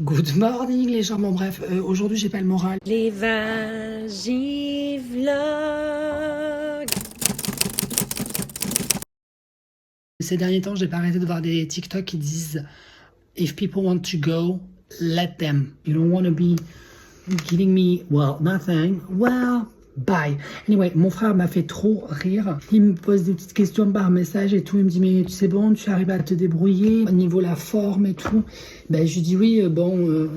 Good morning les gens, bon bref, aujourd'hui j'ai pas le moral. Les Vagivlogs. Ces derniers temps, j'ai pas arrêté de voir des TikTok qui disent If people want to go, let them. You don't want to be giving me, well, nothing. Well, bye. Anyway, mon frère m'a fait trop rire. Il me pose des petites questions par message et tout. Il me dit, mais c'est bon, tu arrives à te débrouiller au niveau la forme et tout. Ben, je lui dis, oui, bon,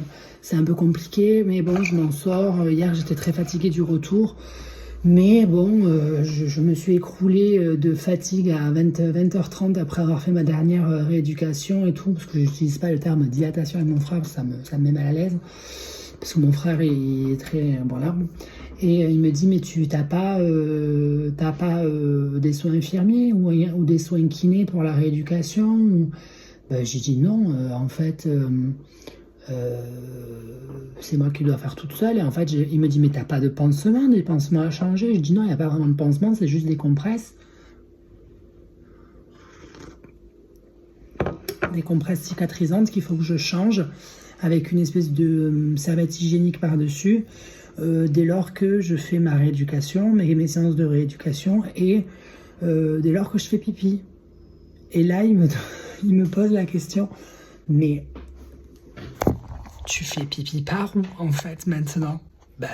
c'est un peu compliqué, mais bon, je m'en sors. Hier, j'étais très fatiguée du retour. Mais bon, je me suis écroulée de fatigue à 20h30 après avoir fait ma dernière rééducation et tout, parce que je n'utilise pas le terme dilatation avec mon frère, ça me met mal à l'aise, parce que mon frère est très bon là. Et il me dit, mais tu t'as pas des soins infirmiers ou des soins kinés pour la rééducation? Ben, j'ai dit non, en fait... c'est moi qui dois faire toute seule. Et en fait, il me dit, mais t'as pas de pansement, des pansements à changer? Je dis non, il n'y a pas vraiment de pansement, c'est juste des compresses. Des compresses cicatrisantes qu'il faut que je change avec une espèce de serviette hygiénique par-dessus dès lors que je fais ma rééducation, mes séances de rééducation et dès lors que je fais pipi. Et là, il me pose la question, mais tu fais pipi par où en fait maintenant? Bah,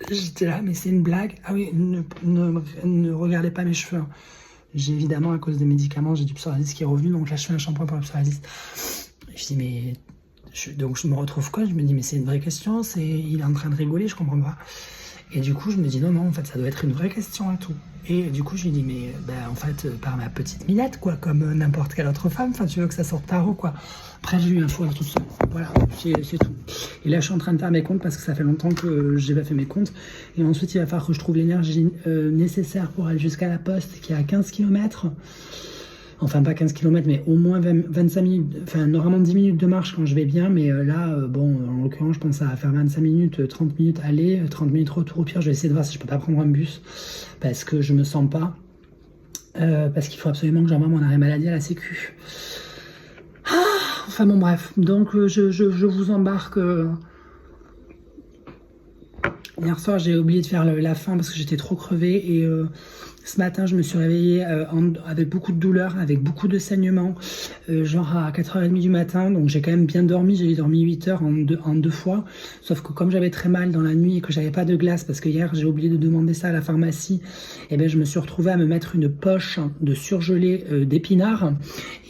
j'étais là, mais c'est une blague. Ah oui, ne regardez pas mes cheveux. J'ai évidemment, à cause des médicaments, j'ai du psoriasis qui est revenu, donc là je fais un shampoing pour le psoriasis. Je dis, mais. Donc je me retrouve quoi? Je me dis, mais c'est une vraie question, il est en train de rigoler, je comprends pas. Et du coup, je me dis, non, en fait, ça doit être une vraie question et tout. Et du coup, je lui dis, mais en fait, par ma petite Minette, quoi, comme n'importe quelle autre femme, enfin, tu veux que ça sorte par où, quoi. Après, j'ai eu un fou rire toute seule. Voilà, c'est tout. Et là, je suis en train de faire mes comptes parce que ça fait longtemps que j'ai pas fait mes comptes. Et ensuite, il va falloir que je trouve l'énergie nécessaire pour aller jusqu'à la poste, qui est à 15 km. Enfin, pas 15 km, mais au moins 25 minutes, enfin, normalement 10 minutes de marche quand je vais bien, mais là, bon, en l'occurrence, je pense à faire 25 minutes, 30 minutes aller, 30 minutes retour. Au pire, je vais essayer de voir si je peux pas prendre un bus, parce que je me sens pas, parce qu'il faut absolument que j'envoie mon arrêt maladie à la Sécu. Ah, enfin bon, bref, donc je vous embarque. Hier soir, j'ai oublié de faire la fin parce que j'étais trop crevée et ce matin, je me suis réveillée avec beaucoup de douleurs, avec beaucoup de saignements, genre à 4h30 du matin. Donc j'ai quand même bien dormi, j'ai dormi 8 heures en deux fois. Sauf que comme j'avais très mal dans la nuit et que j'avais pas de glace, parce que hier j'ai oublié de demander ça à la pharmacie, et ben je me suis retrouvée à me mettre une poche de surgelé d'épinards.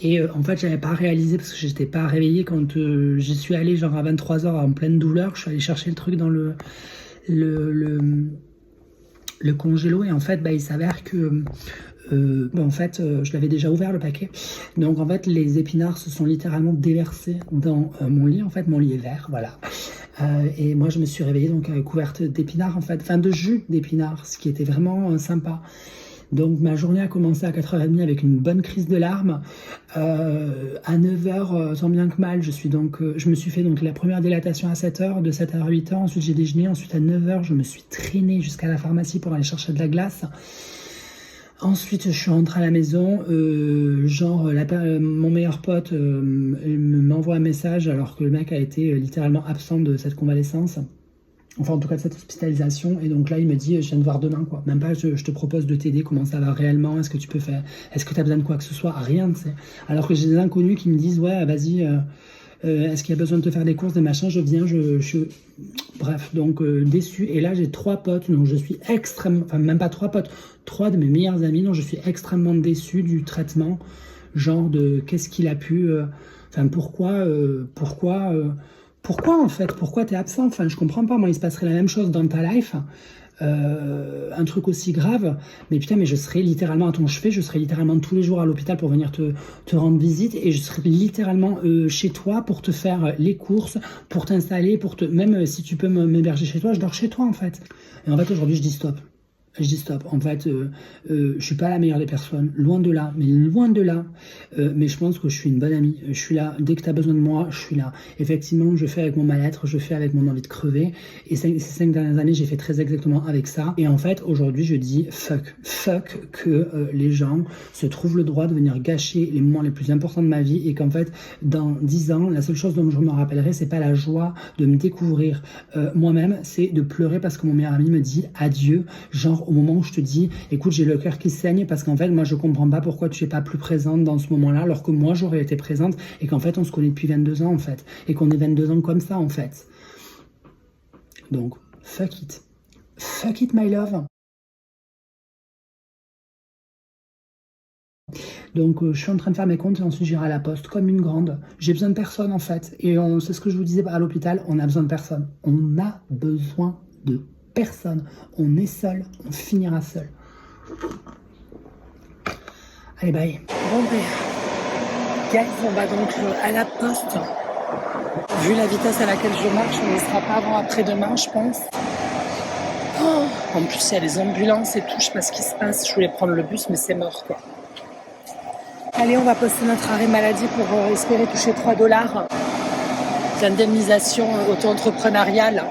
Et en fait, j'avais pas réalisé parce que j'étais pas réveillée quand j'y suis allée genre à 23h en pleine douleur. Je suis allée chercher le truc dans le congélo et en fait il s'avère que en fait je l'avais déjà ouvert le paquet, donc en fait les épinards se sont littéralement déversés dans mon lit. En fait mon lit est vert, voilà. Et moi je me suis réveillée donc couverte d'épinards, en fait, enfin de jus d'épinards, ce qui était vraiment sympa. Donc ma journée a commencé à 4h30 avec une bonne crise de larmes. À 9h, tant bien que mal, je me suis fait donc la première dilatation à 7h, de 7h à 8h, ensuite j'ai déjeuné, ensuite à 9h, je me suis traînée jusqu'à la pharmacie pour aller chercher de la glace. Ensuite, je suis rentrée à la maison, mon meilleur pote m'envoie un message alors que le mec a été littéralement absent de cette convalescence. Enfin, en tout cas, de cette hospitalisation. Et donc là, il me dit, je viens de voir demain, quoi. Même pas, je te propose de t'aider, comment ça va réellement, est-ce que tu peux faire, est-ce que tu as besoin de quoi que ce soit? Rien, tu sais. Alors que j'ai des inconnus qui me disent, ouais, vas-y, est-ce qu'il y a besoin de te faire des courses, des machins? Je viens, bref, donc déçu. Et là, j'ai 3 potes, donc je suis extrêmement, enfin, même pas 3 potes, 3 de mes meilleurs amis, donc je suis extrêmement déçu du traitement, genre de qu'est-ce qu'il a pu, enfin, pourquoi en fait? Pourquoi t'es absent? Enfin, je comprends pas. Moi, il se passerait la même chose dans ta life, un truc aussi grave. Mais putain, mais je serais littéralement à ton chevet. Je serais littéralement tous les jours à l'hôpital pour venir te rendre visite. Et je serais littéralement chez toi pour te faire les courses, pour t'installer, même si tu peux m'héberger chez toi, je dors chez toi en fait. Et en fait, aujourd'hui, je dis stop. Je dis stop. En fait, je suis pas la meilleure des personnes, loin de là, mais loin de là. Mais je pense que je suis une bonne amie. Je suis là. Dès que tu as besoin de moi, je suis là. Effectivement, je fais avec mon mal-être, je fais avec mon envie de crever. Et ces 5 dernières années, j'ai fait très exactement avec ça. Et en fait, aujourd'hui, je dis fuck. Fuck que les gens se trouvent le droit de venir gâcher les moments les plus importants de ma vie. Et qu'en fait, dans 10 ans, la seule chose dont je me rappellerai, c'est pas la joie de me découvrir moi-même, c'est de pleurer parce que mon meilleur ami me dit adieu. Genre, au moment où je te dis, écoute, j'ai le cœur qui saigne parce qu'en fait, moi, je comprends pas pourquoi tu es pas plus présente dans ce moment-là, alors que moi, j'aurais été présente et qu'en fait, on se connaît depuis 22 ans, en fait. Et qu'on est 22 ans comme ça, en fait. Donc, fuck it. Fuck it, my love. Donc, je suis en train de faire mes comptes et ensuite j'irai à la poste comme une grande. J'ai besoin de personne, en fait. Et c'est ce que je vous disais à l'hôpital, on a besoin de personne. On a besoin de personne. On est seul, on finira seul. Allez, bye. Bon, ben, guys, on va donc à la poste. Vu la vitesse à laquelle je marche, on ne sera pas avant après-demain, je pense. Oh, en plus, il y a les ambulances et tout, je sais pas ce qui se passe. Je voulais prendre le bus, mais c'est mort, quoi. Allez, on va poster notre arrêt maladie pour espérer toucher 3 $ d'indemnisation auto-entrepreneuriale.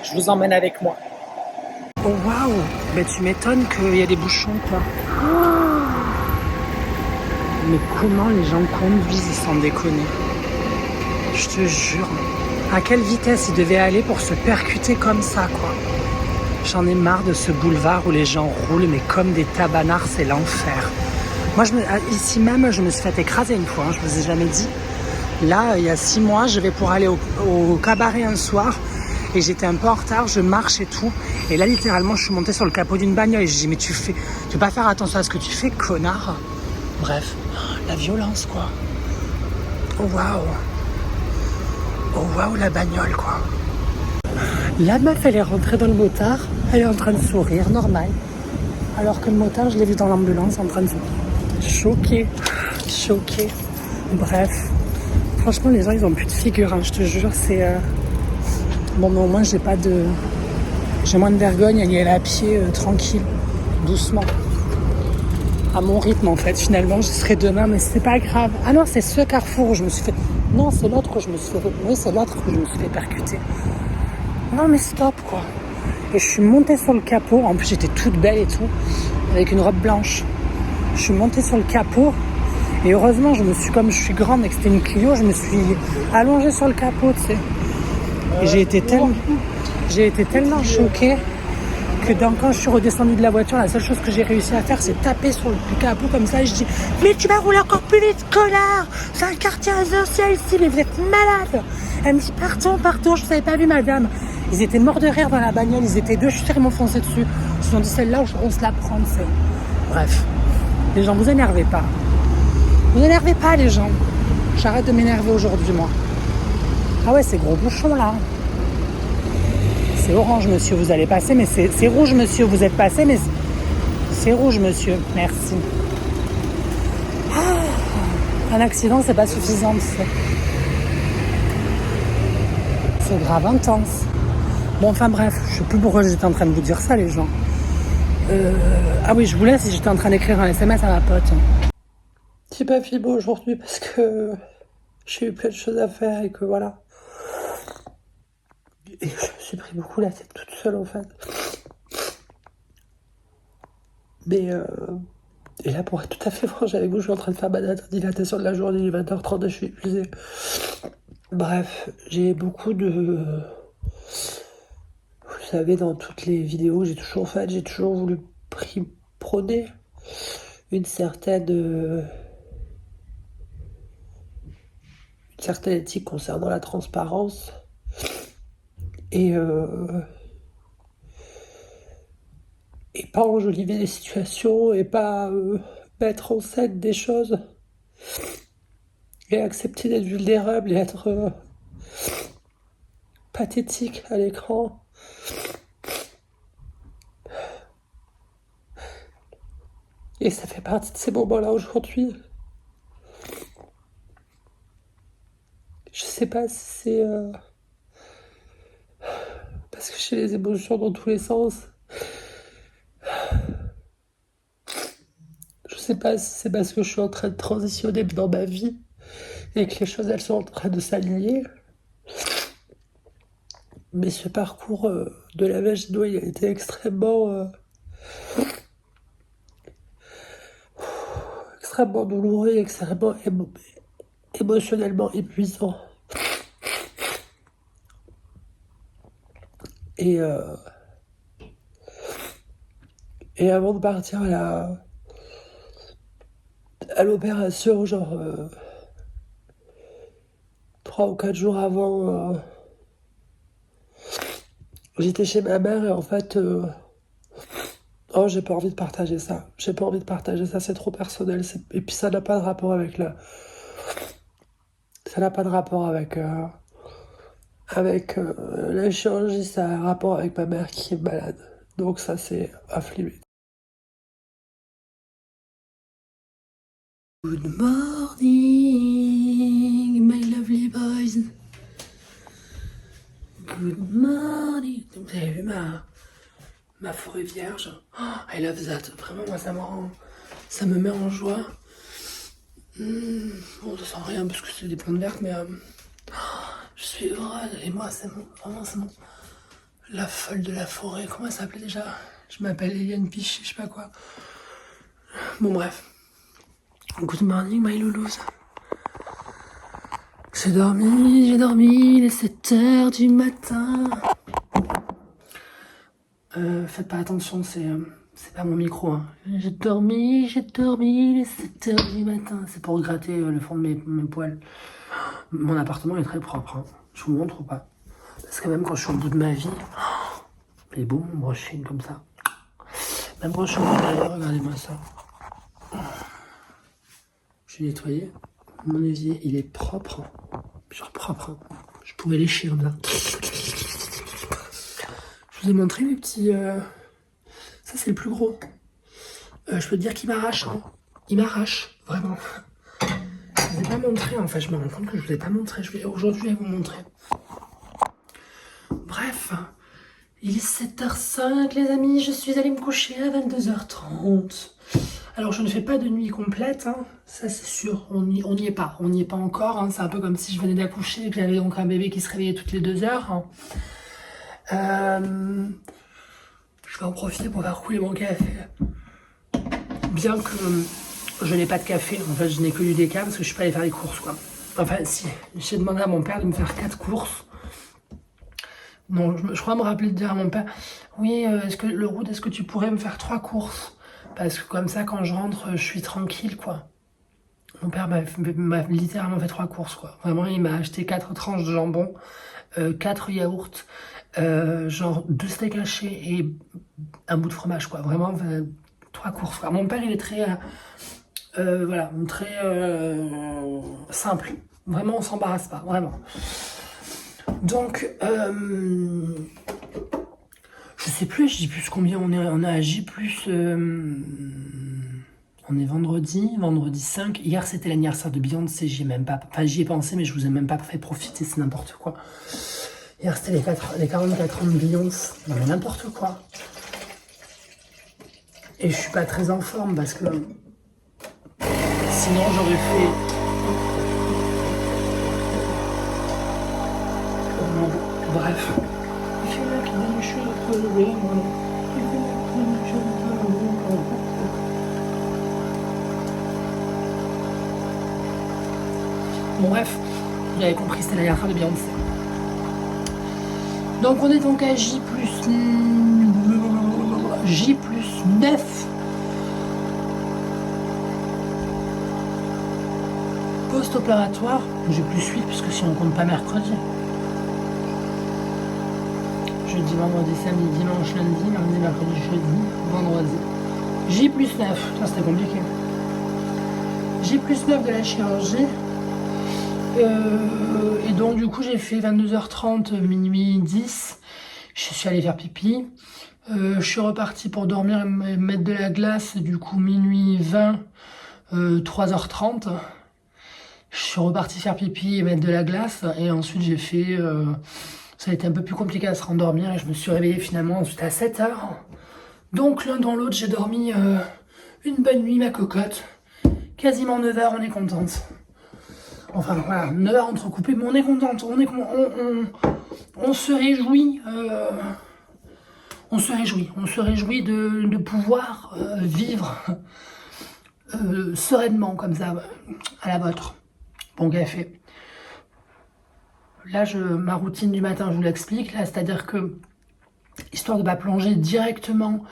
Je vous emmène avec moi. Oh waouh, ben tu m'étonnes qu'il y a des bouchons, quoi. Oh, mais comment les gens conduisent sans déconner? Je te jure. À quelle vitesse ils devaient aller pour se percuter comme ça, quoi. J'en ai marre de ce boulevard où les gens roulent, mais comme des tabanards, c'est l'enfer. Moi, ici même, je me suis fait écraser une fois, hein, je vous ai jamais dit. Là, il y a 6 mois, je vais pour aller au cabaret un soir. Et j'étais un peu en retard, je marche et tout. Et là, littéralement, je suis montée sur le capot d'une bagnole. Et je dis, mais tu peux pas faire attention à ce que tu fais, connard. Bref, la violence, quoi. Oh, waouh. Oh, waouh, la bagnole, quoi. La meuf, elle est rentrée dans le motard. Elle est en train de sourire, normal. Alors que le motard, je l'ai vu dans l'ambulance en train de sourire. Choquée. Bref. Franchement, les gens, ils ont plus de figure, hein, je te jure, c'est... Bon, mais au moins, j'ai moins de vergogne à y aller à pied, tranquille, doucement. À mon rythme, en fait. Finalement, je serai demain, mais c'est pas grave. Ah non, c'est ce carrefour où je me suis fait... Non, c'est l'autre que je me suis fait... Oui, c'est l'autre que je me suis fait percuter. Non, mais stop, quoi. Et je suis montée sur le capot. En plus, j'étais toute belle et tout, avec une robe blanche. Je suis montée sur le capot. Et heureusement, comme je suis grande et que c'était une Clio, je me suis allongée sur le capot, tu sais. Et j'ai été tellement choquée que quand je suis redescendue de la voiture, la seule chose que j'ai réussi à faire, c'est taper sur le capot comme ça. Et je dis, mais tu vas rouler encore plus vite, connard! C'est un quartier résidentiel ici, mais vous êtes malade! Elle me dit, partons, je ne savais pas vu, madame. Ils étaient morts de rire dans la bagnole, ils étaient deux, je suis sûre, ils m'ont foncé dessus. Ils se sont dit, celle-là, on se la prend, tu sais. Bref, les gens, vous énervez pas. Vous énervez pas, les gens. J'arrête de m'énerver aujourd'hui, moi. Ah ouais, c'est gros bouchon, là. C'est orange, monsieur, vous allez passer, mais c'est rouge, monsieur, vous êtes passé, mais c'est rouge, monsieur. Merci. Un accident, c'est pas suffisant, c'est grave intense. Bon, enfin bref, je sais plus pourquoi j'étais en train de vous dire ça, les gens. Ah oui, je vous laisse, j'étais en train d'écrire un SMS à ma pote. J'ai pas filmé aujourd'hui parce que j'ai eu plein de choses à faire et que voilà. Et je me suis pris beaucoup la tête toute seule, en fait. Mais et là, pour être tout à fait franche avec vous, je suis en train de faire ma dilatation de la journée, il est 20h30 et je suis épuisée. Bref, j'ai beaucoup de... Vous savez, dans toutes les vidéos, j'ai toujours voulu prôner une certaine éthique concernant la transparence. Et pas enjoliver les situations et pas mettre en scène des choses et accepter d'être vulnérable et être pathétique à l'écran. Et ça fait partie de ces moments-là aujourd'hui. Je sais pas si c'est parce que j'ai les émotions dans tous les sens sais pas si c'est parce que je suis en train de transitionner dans ma vie et que les choses, elles sont en train de s'aligner. Mais ce parcours de la Maginot, il a été extrêmement douloureux, extrêmement émotionnellement épuisant. Et, euh, et avant de partir à l'opération, genre 3 ou 4 jours avant, j'étais chez ma mère et en fait, oh, j'ai pas envie de partager ça. J'ai pas envie de partager ça, c'est trop personnel. Et puis ça n'a pas de rapport avec ça n'a pas de rapport avec la chirurgie, ça a un rapport avec ma mère qui est malade. Donc ça, c'est afflué. Good morning, my lovely boys. Good morning. Vous avez vu ma forêt vierge? Oh, I love that. Vraiment, moi, ça me met en joie. Bon, ça sent rien parce que c'est des plantes vertes, mais je suis heureuse. Et moi, vraiment, c'est mon, la folle de la forêt. Comment elle s'appelait déjà? Je m'appelle Eliane Piché, je sais pas quoi. Bon, bref. Good morning, my loulous. J'ai dormi, il est 7h du matin. Faites pas attention, c'est pas mon micro. Hein. J'ai dormi, il est 7h du matin. C'est pour gratter le fond de mes poils. Mon appartement est très propre. Hein. Je vous montre ou pas? Parce que même quand je suis au bout de ma vie, les beaux, mon broche fine comme ça. Même quand je suis au bout de ma vie, regardez-moi ça. Je suis nettoyé. Mon évier, il est propre. Genre propre. Hein. Je pouvais lécher comme ça. Je vous ai montré mes petits... Ça, c'est le plus gros. Je peux te dire qu'il m'arrache. Hein. Il m'arrache, vraiment. Je vous ai pas montré, en fait. Je me rends compte que je vous ai pas montré. Aujourd'hui, je vais vous montrer. Bref. Il est 7h05, les amis. Je suis allée me coucher à 22h30. Alors, je ne fais pas de nuit complète, hein. Ça c'est sûr, on n'y est pas encore, hein. C'est un peu comme si je venais d'accoucher et que j'avais donc un bébé qui se réveillait toutes les 2 heures. Hein. Je vais en profiter pour faire couler mon café. Bien que je n'ai pas de café, en fait je n'ai que du déca parce que je suis pas allée faire les courses, quoi. Enfin si, j'ai demandé à mon père de me faire 4 courses. Non, je crois me rappeler de dire à mon père, oui, est-ce que tu pourrais me faire 3 courses? Parce que comme ça, quand je rentre, je suis tranquille, quoi. Mon père m'a littéralement fait 3 courses, quoi. Vraiment, il m'a acheté 4 tranches de jambon, 4 yaourts, genre 2 steaks hachés et un bout de fromage, quoi. Vraiment, 3 courses, quoi. Mon père, il est très, voilà, très simple. Vraiment, on s'embarrasse pas, vraiment. Donc, je sais plus, je dis plus combien on est à J+, on est vendredi 5. Hier, c'était l'anniversaire de Beyoncé, j'y ai pensé, mais je vous ai même pas fait profiter, c'est n'importe quoi. Hier, c'était les 44 ans de Beyoncé, non mais n'importe quoi. Et je suis pas très en forme, parce que sinon, j'aurais fait... Bref. Bon bref, vous avez compris, c'était l'anniversaire de Beyoncé. Donc on est donc à J+9. Post-opératoire, J+8 puisque si on compte pas mercredi. Jeudi, vendredi, samedi, dimanche, lundi, mardi, mercredi, jeudi, vendredi. J+9, ça c'était compliqué. J+9 de la chirurgie. Et donc du coup j'ai fait 22h30, minuit 10. Je suis allée faire pipi. Je suis repartie pour dormir et me mettre de la glace. Du coup minuit 20, 3h30. Je suis repartie faire pipi et mettre de la glace. Et ensuite j'ai fait... ça a été un peu plus compliqué à se rendormir et je me suis réveillée finalement ensuite à 7h. Donc l'un dans l'autre, j'ai dormi une bonne nuit, ma cocotte. Quasiment 9h, on est contente. Enfin, voilà, 9h entrecoupées, mais on est contente. On se réjouit. On se réjouit de pouvoir vivre sereinement, comme ça, à la vôtre. Bon café. Là, ma routine du matin, je vous l'explique. Là, c'est-à-dire que, histoire de ne pas plonger directement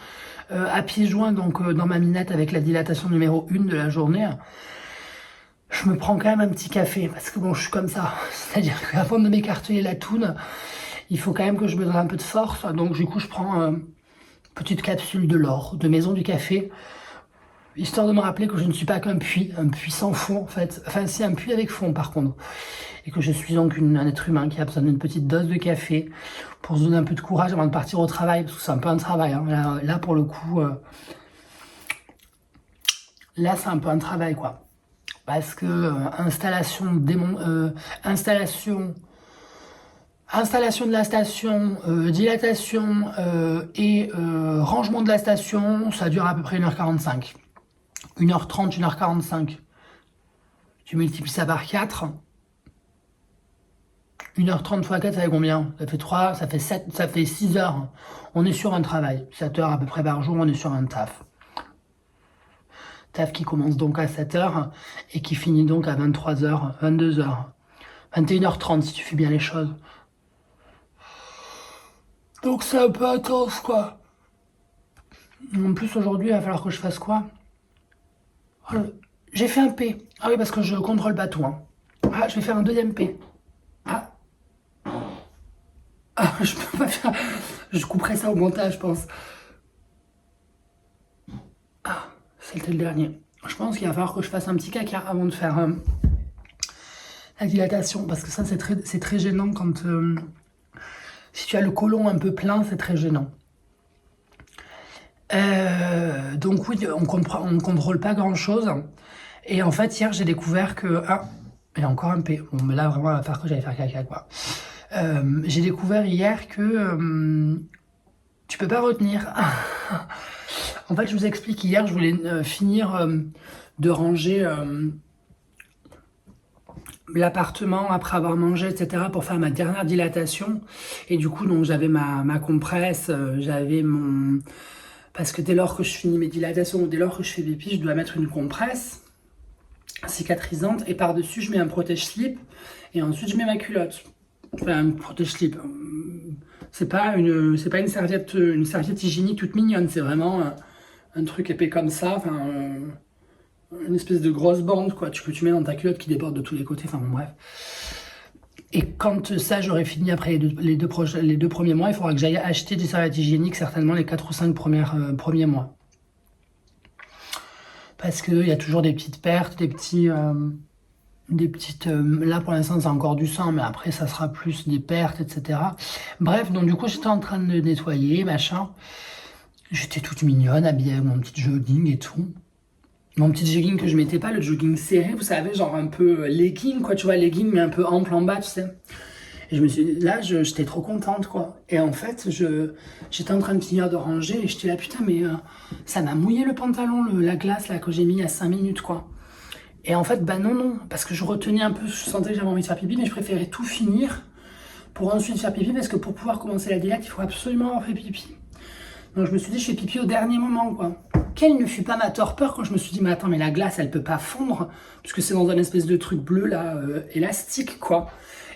à pieds joints, donc dans ma minette avec la dilatation numéro 1 de la journée, je me prends quand même un petit café, parce que bon, je suis comme ça. C'est-à-dire qu'avant de m'écarteler la toune, il faut quand même que je me donne un peu de force. Donc du coup, je prends une petite capsule de l'or, de Maison du Café, histoire de me rappeler que je ne suis pas qu'un puits sans fond en fait. Enfin, c'est un puits avec fond par contre. Et que je suis donc un être humain qui a besoin d'une petite dose de café pour se donner un peu de courage avant de partir au travail, parce que c'est un peu un travail. Hein. Là, pour le coup, là, c'est un peu un travail, quoi. Parce que installation de la station, dilatation et rangement de la station, ça dure à peu près 1h45. 1h30, 1h45. Tu multiplies ça par 4. 1h30 fois 4, ça fait combien? Ça fait 3, ça fait 7, ça fait 6 heures. On est sur un travail. 7 heures à peu près par jour, on est sur un taf. Taf qui commence donc à 7 heures et qui finit donc à 23 heures, 22 heures. 21h30 si tu fais bien les choses. Donc c'est un peu intense, quoi. En plus, aujourd'hui, il va falloir que je fasse quoi? Oh, j'ai fait un P. Ah oui, parce que je contrôle pas tout. Hein. Ah, je vais faire un deuxième P. Ah, je peux pas faire... Je couperai ça au montage, je pense. Ah, c'était le dernier. Je pense qu'il va falloir que je fasse un petit caca avant de faire la dilatation. Parce que ça, c'est très gênant quand... si tu as le côlon un peu plein, c'est très gênant. Donc oui, on contrôle pas grand-chose. Et en fait, hier, j'ai découvert que... Ah, il y a encore un P. Bon, mais là, vraiment, il va falloir que j'aille faire caca, quoi. J'ai découvert hier que tu peux pas retenir. En fait, je vous explique, hier, je voulais finir de ranger l'appartement après avoir mangé, etc., pour faire ma dernière dilatation. Et du coup, donc j'avais ma compresse, j'avais mon... Parce que dès lors que je finis mes dilatations ou dès lors que je fais pipi, je dois mettre une compresse cicatrisante et par-dessus, je mets un protège-slip et ensuite, je mets ma culotte. Enfin, un protège-slip. C'est pas une serviette hygiénique toute mignonne, c'est vraiment un truc épais comme ça, enfin, une espèce de grosse bande, quoi, que tu mets dans ta culotte qui déborde de tous les côtés, enfin bon, bref. Et quand ça, j'aurai fini après les deux premiers mois, il faudra que j'aille acheter des serviettes hygiéniques, certainement les 4 ou 5 premiers mois. Parce qu'il y a toujours des petites pertes, des petites... là pour l'instant c'est encore du sang, mais après ça sera plus des pertes, etc. Bref, donc du coup j'étais en train de nettoyer, machin. J'étais toute mignonne, habillée avec mon petit jogging et tout. Mon petit jogging que je mettais pas, le jogging serré, vous savez, genre un peu legging, quoi, tu vois, legging mais un peu ample en bas, tu sais. Et je me suis dit, là, j'étais trop contente, quoi. Et en fait, j'étais en train de finir de ranger et j'étais là, putain, mais ça m'a mouillé le pantalon, la glace, là, que j'ai mis il y a 5 minutes, quoi. Et en fait, bah non, parce que je retenais un peu, je sentais que j'avais envie de faire pipi, mais je préférais tout finir pour ensuite faire pipi, parce que pour pouvoir commencer la dilate, il faut absolument avoir fait pipi. Donc je me suis dit, je fais pipi au dernier moment, quoi. Quelle ne fut pas ma torpeur quand je me suis dit, mais attends, mais la glace, elle peut pas fondre, puisque c'est dans un espèce de truc bleu, là, élastique, quoi.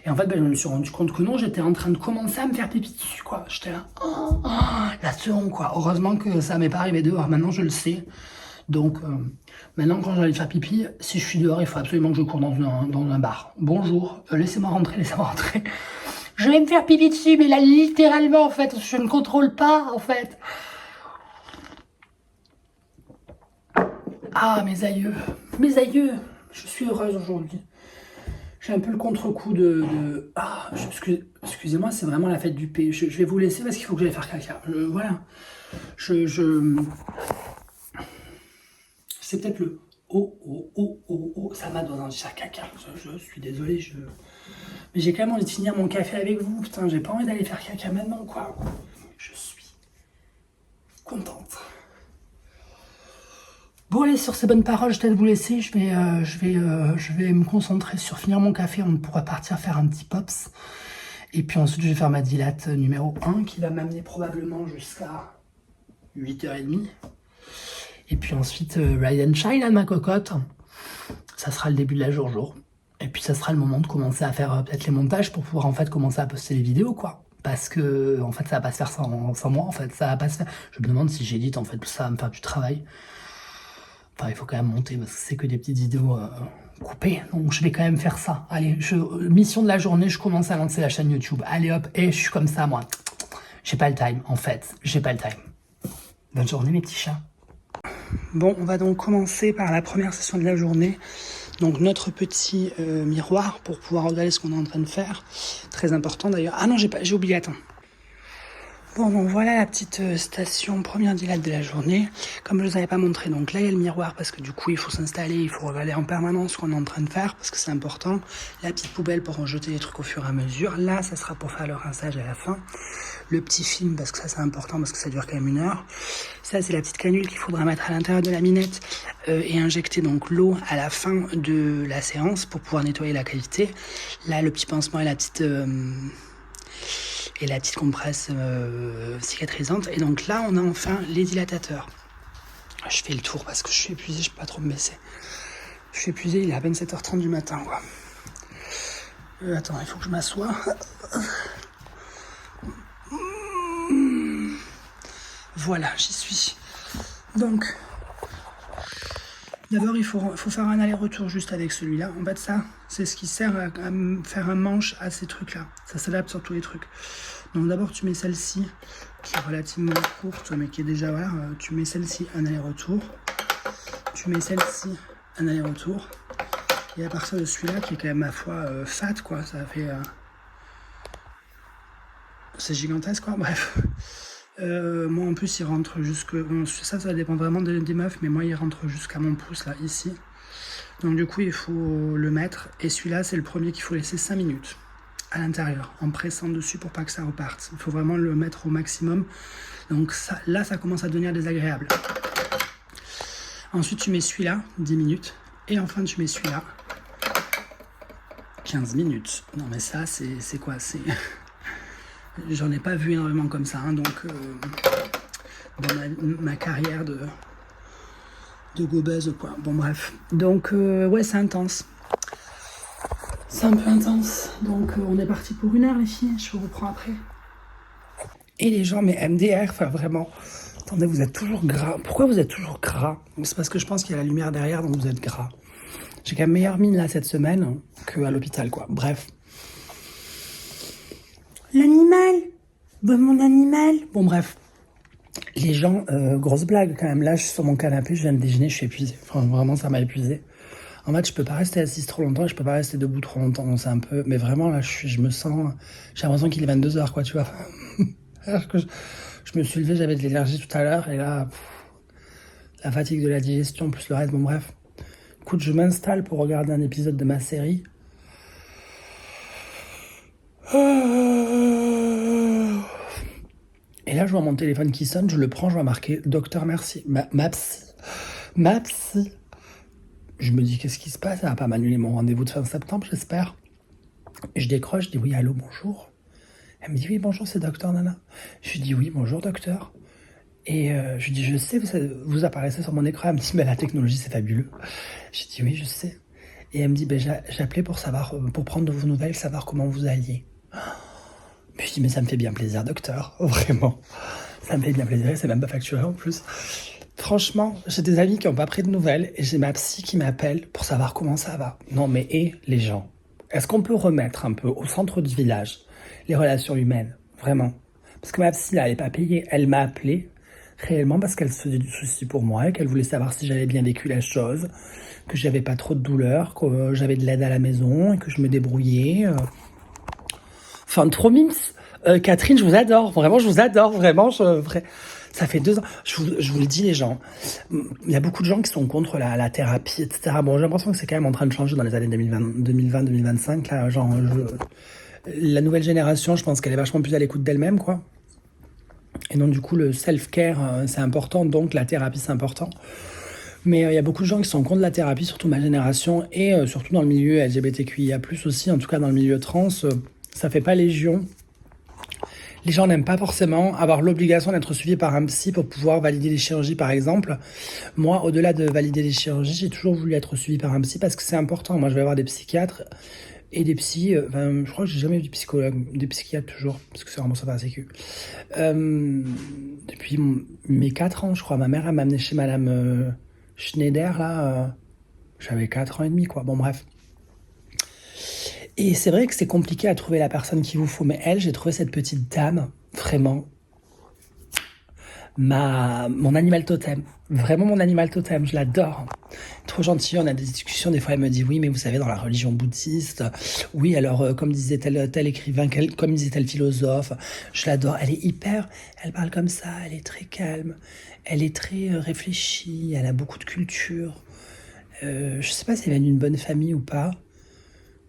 Et en fait, bah, je me suis rendu compte que non, j'étais en train de commencer à me faire pipi dessus, quoi. J'étais là, la seconde, quoi. Heureusement que ça m'est pas arrivé dehors, maintenant je le sais. Donc, maintenant, quand j'allais faire pipi, si je suis dehors, il faut absolument que je cours dans un bar. Bonjour, laissez-moi rentrer, laissez-moi rentrer. Je vais me faire pipi dessus, mais là, littéralement, en fait, je ne contrôle pas, en fait. Ah, mes aïeux, je suis heureuse aujourd'hui. J'ai un peu le contre-coup de... Ah, excusez-moi, c'est vraiment la fête du P. Je vais vous laisser parce qu'il faut que j'aille faire caca. Voilà. C'est peut-être le ça m'a donné envie de faire caca. Je suis désolé, mais j'ai quand même envie de finir mon café avec vous. Putain, j'ai pas envie d'aller faire caca maintenant, quoi. Je suis contente. Bon allez, sur ces bonnes paroles, je vais vous laisser. Je vais me concentrer sur finir mon café. On pourra partir faire un petit pops. Et puis ensuite, je vais faire ma dilate numéro 1 qui va m'amener probablement jusqu'à 8h30. Et puis ensuite, Ride and Shine à ma cocotte. Ça sera le début de la jour. Et puis ça sera le moment de commencer à faire peut-être les montages pour pouvoir en fait commencer à poster les vidéos, quoi. Parce que en fait, ça va pas se faire sans moi, en fait. Ça va pas se faire. Je me demande si j'édite, en fait, tout ça va me faire du travail. Enfin, il faut quand même monter parce que c'est que des petites vidéos coupées. Donc, je vais quand même faire ça. Allez, mission de la journée, je commence à lancer la chaîne YouTube. Allez hop, et je suis comme ça, moi. J'ai pas le time, en fait. J'ai pas le time. Bonne journée, mes petits chats. Bon, on va donc commencer par la première session de la journée. Donc, notre petit miroir pour pouvoir regarder ce qu'on est en train de faire. Très important d'ailleurs. Ah non, j'ai oublié, attends. Bon, donc voilà la petite station première dilate de la journée. Comme je ne vous avais pas montré, donc là il y a le miroir parce que du coup il faut s'installer, il faut regarder en permanence ce qu'on est en train de faire parce que c'est important. La petite poubelle pour en jeter les trucs au fur et à mesure. Là, ça sera pour faire le rinçage à la fin. Le petit film parce que ça c'est important parce que ça dure quand même 1 heure. Ça c'est la petite canule qu'il faudra mettre à l'intérieur de la minette et injecter donc l'eau à la fin de la séance pour pouvoir nettoyer la cavité. Là le petit pansement et la petite compresse cicatrisante. Et donc là, on a enfin les dilatateurs. Je fais le tour parce que je suis épuisé, je peux pas trop me baisser. Je suis épuisé, il est à peine 7h30 du matin, quoi. Attends, il faut que je m'assoie. Voilà, j'y suis. Donc, d'abord, il faut faire un aller-retour juste avec celui-là. En fait, ça, c'est ce qui sert à faire un manche à ces trucs-là. Ça s'adapte sur tous les trucs. Donc d'abord, tu mets celle-ci, qui est relativement courte, mais qui est déjà voilà. Tu mets celle-ci, un aller-retour. Tu mets celle-ci, un aller-retour. Et à partir de celui-là, qui est quand même, ma foi, fat, quoi. Ça fait... c'est gigantesque, quoi. Bref. Moi, en plus, il rentre jusque... Bon, ça dépend vraiment des meufs, mais moi, il rentre jusqu'à mon pouce, là, ici. Donc, du coup, il faut le mettre. Et celui-là, c'est le premier qu'il faut laisser 5 minutes à l'intérieur, en pressant dessus pour pas que ça reparte. Il faut vraiment le mettre au maximum. Donc, ça, là, ça commence à devenir désagréable. Ensuite, tu mets celui-là, 10 minutes. Et enfin, tu mets celui-là, 15 minutes. Non, mais ça, c'est quoi? C'est... J'en ai pas vu énormément comme ça, hein, donc dans ma carrière de gobeuse, quoi. Bon, bref. Donc, ouais, c'est intense. C'est un peu intense. Donc, on est parti pour 1 heure, les filles. Je vous reprends après. Et les gens, mais MDR, enfin, vraiment. Attendez, vous êtes toujours gras. Pourquoi vous êtes toujours gras? C'est parce que je pense qu'il y a la lumière derrière, donc vous êtes gras. J'ai quand même meilleure mine, là, cette semaine, qu'à l'hôpital, quoi. Bref. L'animal, mon animal. Bon, bref. Les gens, grosse blague quand même. Là, je suis sur mon canapé, je viens de déjeuner, je suis épuisé. Enfin, vraiment, ça m'a épuisé. En fait, je peux pas rester assise trop longtemps, je peux pas rester debout trop longtemps. C'est un peu... Mais vraiment, là, je me sens... J'ai l'impression qu'il est 22h, quoi, tu vois. Alors que je me suis levé, j'avais de l'énergie tout à l'heure, et là, la fatigue de la digestion, plus le reste, bon, bref. Écoute, je m'installe pour regarder un épisode de ma série. Et là, je vois mon téléphone qui sonne, je le prends, je vois marquer Docteur Merci. Ma psy. Je me dis, qu'est-ce qui se passe? Elle va pas m'annuler mon rendez-vous de fin septembre, j'espère. Et je décroche, je dis oui, allô, bonjour. Elle me dit oui, bonjour, c'est Docteur Nana. Je lui dis oui, bonjour, docteur. Et je lui dis, je sais, vous apparaissez sur mon écran. Elle me dit, mais la technologie, c'est fabuleux. Je dis oui, je sais. Et elle me dit, j'appelais pour prendre de vos nouvelles, savoir comment vous alliez. Je dis, mais ça me fait bien plaisir, docteur, vraiment. Ça me fait bien plaisir, c'est même pas facturé en plus. Franchement, j'ai des amis qui n'ont pas pris de nouvelles et j'ai ma psy qui m'appelle pour savoir comment ça va. Non mais, les gens, est-ce qu'on peut remettre un peu au centre du village les relations humaines? Vraiment. Parce que ma psy, là, elle n'est pas payée. Elle m'a appelé réellement parce qu'elle se faisait du souci pour moi et qu'elle voulait savoir si j'avais bien vécu la chose, que j'avais pas trop de douleur, que j'avais de l'aide à la maison et que je me débrouillais. Enfin, trop mimes. Catherine, je vous adore. Vraiment, je vous adore. Vraiment, ça fait 2 ans. Je vous le dis, les gens. Il y a beaucoup de gens qui sont contre la thérapie, etc. Bon, j'ai l'impression que c'est quand même en train de changer dans les années 2020-2025. Là, genre, la nouvelle génération, je pense qu'elle est vachement plus à l'écoute d'elle-même, quoi. Et donc, du coup, le self-care, c'est important. Donc, la thérapie, c'est important. Mais il y a beaucoup de gens qui sont contre la thérapie, surtout ma génération, et surtout dans le milieu LGBTQIA+, aussi, en tout cas dans le milieu trans, ça fait pas légion. Les gens n'aiment pas forcément avoir l'obligation d'être suivi par un psy pour pouvoir valider les chirurgies, par exemple. Moi, au-delà de valider les chirurgies, j'ai toujours voulu être suivi par un psy parce que c'est important. Moi, je vais avoir des psychiatres et des psys. Je crois que j'ai jamais eu de psychologue, des psychiatres toujours, parce que c'est vraiment ça par la sécu. Depuis mes 4 ans, je crois, ma mère, elle m'a amené chez Madame Schneider, là. J'avais 4 ans et demi, quoi. Bon, bref. Et c'est vrai que c'est compliqué à trouver la personne qu'il vous faut, mais elle, j'ai trouvé cette petite dame, vraiment, mon animal totem. Vraiment mon animal totem, je l'adore. Trop gentille, on a des discussions, des fois elle me dit oui, mais vous savez, dans la religion bouddhiste, oui, alors comme disait tel écrivain, comme disait tel philosophe, je l'adore, elle parle comme ça, elle est très calme, elle est très réfléchie, elle a beaucoup de culture. Je sais pas si elle vient d'une bonne famille ou pas,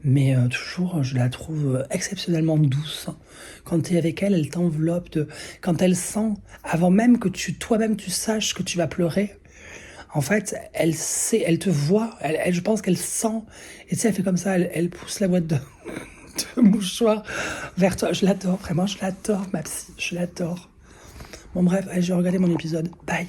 mais toujours, je la trouve exceptionnellement douce. Quand tu es avec elle, elle t'enveloppe quand elle sent, avant même que toi-même tu saches que tu vas pleurer, en fait, elle sait, elle te voit, je pense qu'elle sent, et tu sais, elle fait comme ça, elle pousse la boîte de, de mouchoir vers toi. Je l'adore, vraiment, je l'adore, ma psy, je l'adore. Bon bref, allez, je vais regarder mon épisode. Bye.